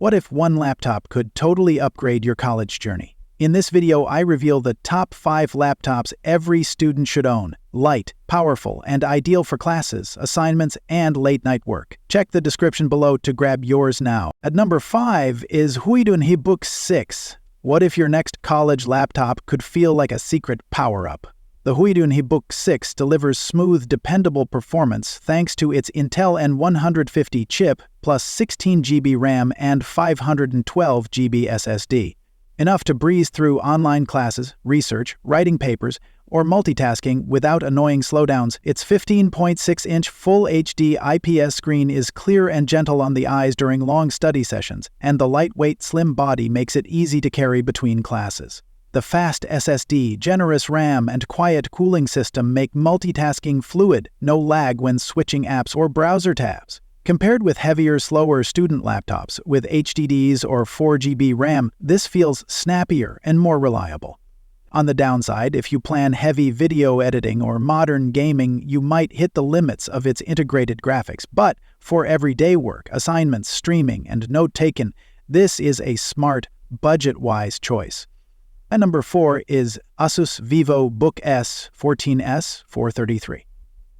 What if one laptop could totally upgrade your college journey? In this video, I reveal the top 5 laptops every student should own. Light, powerful, and ideal for classes, assignments, and late-night work. Check the description below to grab yours now. At number 5 is Huidun Hibook 6. What if your next college laptop could feel like a secret power-up? The Huidun Hibook 6 delivers smooth, dependable performance thanks to its Intel N150 chip plus 16 GB RAM and 512 GB SSD. Enough to breeze through online classes, research, writing papers, or multitasking without annoying slowdowns. Its 15.6-inch Full HD IPS screen is clear and gentle on the eyes during long study sessions, and the lightweight, slim body makes it easy to carry between classes. The fast SSD, generous RAM, and quiet cooling system make multitasking fluid, no lag when switching apps or browser tabs. Compared with heavier, slower student laptops with HDDs or 4 GB RAM, this feels snappier and more reliable. On the downside, if you plan heavy video editing or modern gaming, you might hit the limits of its integrated graphics. But for everyday work, assignments, streaming, and note-taking, this is a smart, budget-wise choice. At number 4 is ASUS VivoBook S14S 433.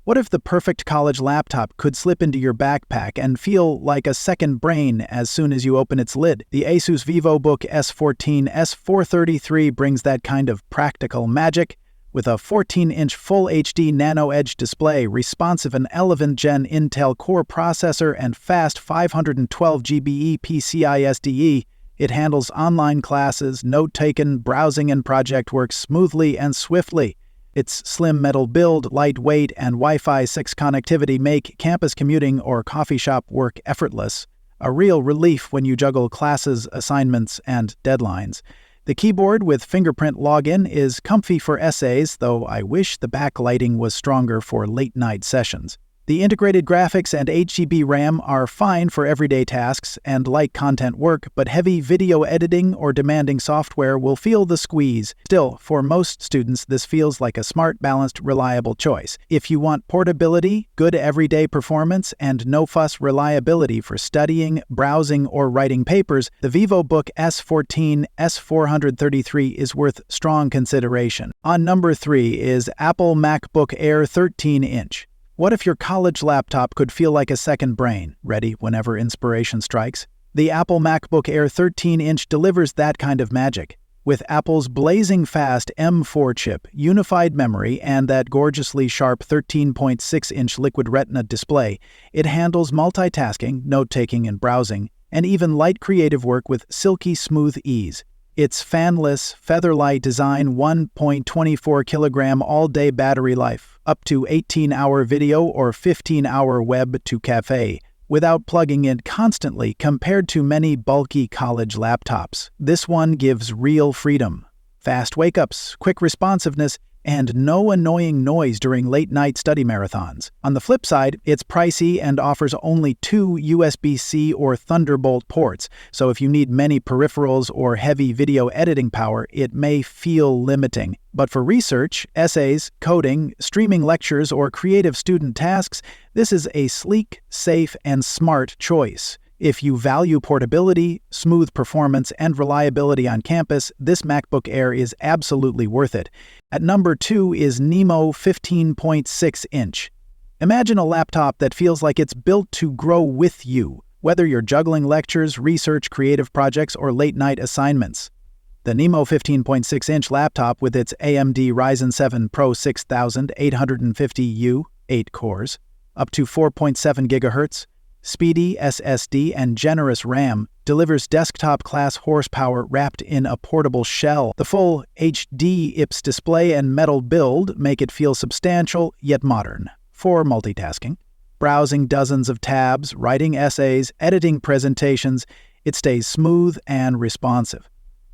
What if the perfect college laptop could slip into your backpack and feel like a second brain as soon as you open its lid? The ASUS VivoBook S14S 433 brings that kind of practical magic. With a 14-inch Full HD Nano Edge display, responsive and 11th Gen Intel Core processor, and fast 512 GB PCI SDE, it handles online classes, note-taking, browsing, and project work smoothly and swiftly. Its slim metal build, lightweight, and Wi-Fi 6 connectivity make campus commuting or coffee shop work effortless, a real relief when you juggle classes, assignments, and deadlines. The keyboard with fingerprint login is comfy for essays, though I wish the backlighting was stronger for late-night sessions. The integrated graphics and 8 GB RAM are fine for everyday tasks and light content work, but heavy video editing or demanding software will feel the squeeze. Still, for most students, this feels like a smart, balanced, reliable choice. If you want portability, good everyday performance, and no-fuss reliability for studying, browsing, or writing papers, the VivoBook S14S 433 is worth strong consideration. On number 3 is Apple MacBook Air 13-inch. What if your college laptop could feel like a second brain, ready whenever inspiration strikes? The Apple MacBook Air 13-inch delivers that kind of magic. With Apple's blazing fast M4 chip, unified memory, and that gorgeously sharp 13.6-inch Liquid Retina display, it handles multitasking, note-taking, and browsing, and even light creative work with silky smooth ease. Its fanless, featherlight design, 1.24 kilogram all-day battery life, up to 18-hour video or 15-hour web to cafe, without plugging in constantly compared to many bulky college laptops. This one gives real freedom. Fast wake-ups, quick responsiveness, and no annoying noise during late-night study marathons. On the flip side, it's pricey and offers only 2 USB-C or Thunderbolt ports, so if you need many peripherals or heavy video editing power, it may feel limiting. But for research, essays, coding, streaming lectures, or creative student tasks, this is a sleek, safe, and smart choice. If you value portability, smooth performance, and reliability on campus, this MacBook Air is absolutely worth it. At number 2 is NIMO 15.6-inch. Imagine a laptop that feels like it's built to grow with you, whether you're juggling lectures, research, creative projects, or late-night assignments. The NIMO 15.6-inch laptop with its AMD Ryzen 7 Pro 6850U, 8 cores, up to 4.7 GHz, speedy SSD, and generous RAM, delivers desktop-class horsepower wrapped in a portable shell. The full HD IPS display and metal build make it feel substantial yet modern. For multitasking, browsing dozens of tabs, writing essays, editing presentations, it stays smooth and responsive.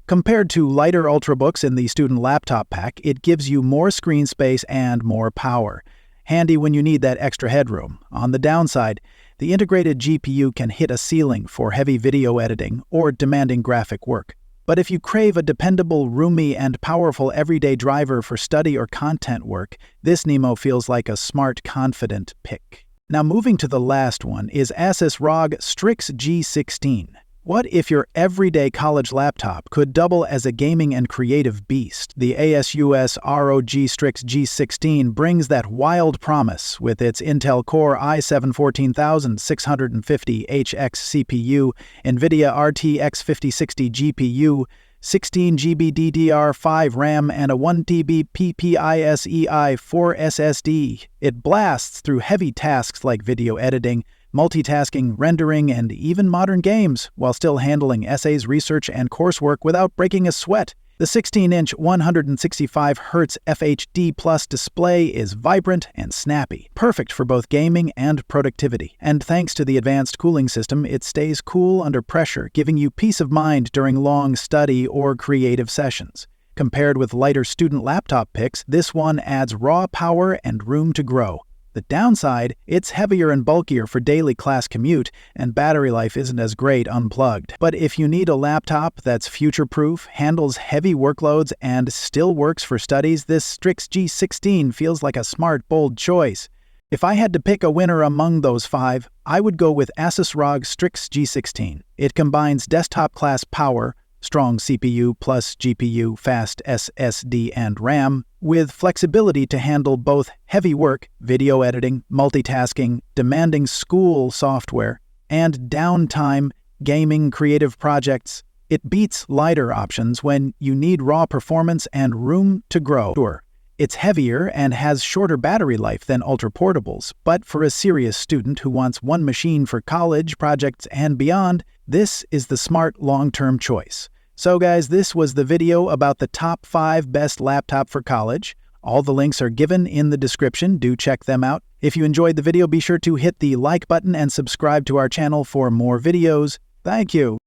Compared to lighter Ultrabooks in the student laptop pack, it gives you more screen space and more power. Handy when you need that extra headroom. On the downside, the integrated GPU can hit a ceiling for heavy video editing or demanding graphic work. But if you crave a dependable, roomy, and powerful everyday driver for study or content work, this NIMO feels like a smart, confident pick. Now moving to the last one is ASUS ROG Strix G16. What if your everyday college laptop could double as a gaming and creative beast? The ASUS ROG Strix G16 brings that wild promise with its Intel Core i7-14650HX CPU, NVIDIA RTX 5060 GPU, 16GB DDR5 RAM, and a 1TB PPIe 4 SSD. It blasts through heavy tasks like video editing, multitasking, rendering, and even modern games, while still handling essays, research, and coursework without breaking a sweat. The 16-inch 165Hz FHD Plus display is vibrant and snappy, perfect for both gaming and productivity. And thanks to the advanced cooling system, it stays cool under pressure, giving you peace of mind during long study or creative sessions. Compared with lighter student laptop picks, this one adds raw power and room to grow. The downside, it's heavier and bulkier for daily class commute, and battery life isn't as great unplugged. But if you need a laptop that's future-proof, handles heavy workloads, and still works for studies, this Strix G16 feels like a smart, bold choice. If I had to pick a winner among those five, I would go with ASUS ROG Strix G16. It combines desktop-class power, strong CPU plus GPU, fast SSD and RAM, with flexibility to handle both heavy work, video editing, multitasking, demanding school software, and downtime, gaming, creative projects. It beats lighter options when you need raw performance and room to grow. Sure, it's heavier and has shorter battery life than ultra-portables, but for a serious student who wants one machine for college, projects, and beyond, this is the smart long-term choice. So guys, this was the video about the top 5 best laptop for college. All the links are given in the description. Do check them out. If you enjoyed the video, be sure to hit the like button and subscribe to our channel for more videos. Thank you.